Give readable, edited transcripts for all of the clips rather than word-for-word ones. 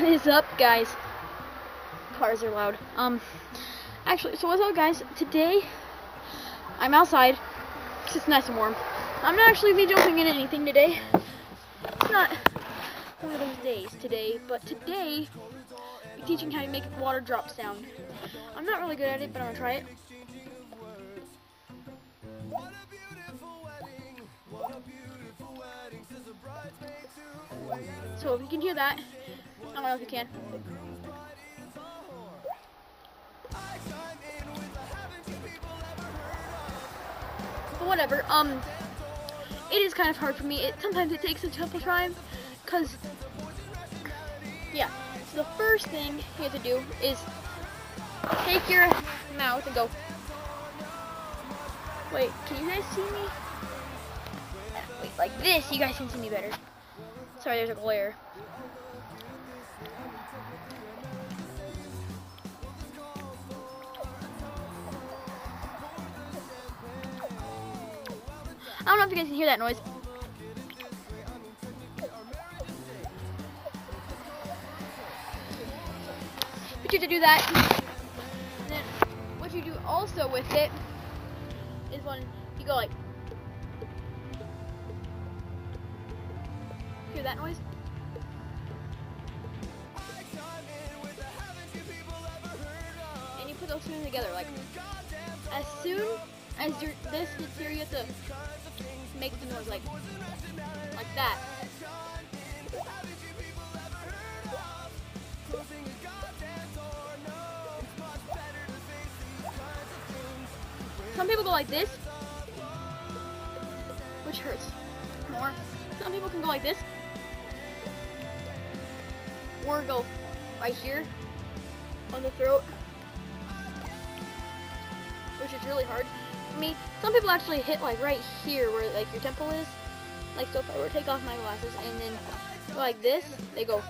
What is up, guys? Cars are loud. Actually, so what's up, guys? Today, I'm outside. It's nice and warm. I'm not actually videoing in anything today. It's not one of those days today, but today, we're teaching how to make a water drop sound. I'm not really good at it, but I'm gonna try it. So if you can hear that, I don't know if you can. But whatever, it is kind of hard for me. Sometimes it takes a couple tries, cause, yeah. So the first thing you have to do is take your mouth and go. Wait, can you guys see me? Wait, like this, you guys can see me better. Sorry, there's a glare. I don't know if you guys can hear that noise. But you have to do that. And then what you do also with it is when you go like, hear that noise? And you put those two together, like, as soon as this hits here, you have to make the noise like that. Some people go like this, which hurts more. Some people can go like this, or go right here on the throat, which is really hard for me. Some people actually hit like right here where like your temple is. Like, so if I were to take off my glasses and then go like this, they go.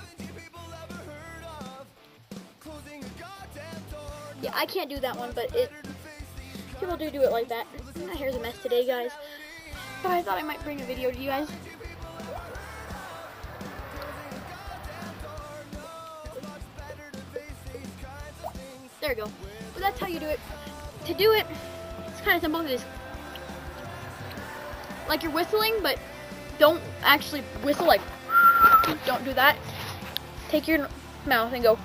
Yeah, I can't do that one, but people do it like that. My hair's a mess today, guys. But I thought I might bring a video to you guys. There we go. But that's how you do it. To do it, it's kind of simple. It's like you're whistling, but don't actually whistle like, don't do that. Take your mouth and go.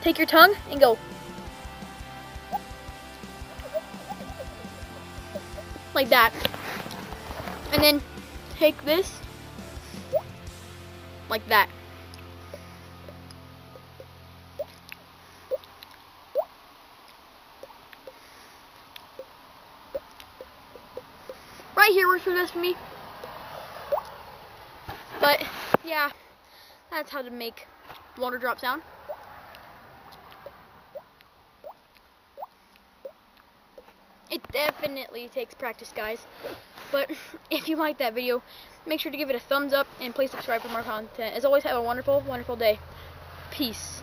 Take your tongue and go. Like that. And then take this like that. Right here works for this for me. But yeah, that's how to make water drop sound. It definitely takes practice, guys. But if you like that video, make sure to give it a thumbs up and please subscribe for more content. As always, have a wonderful, wonderful day. Peace.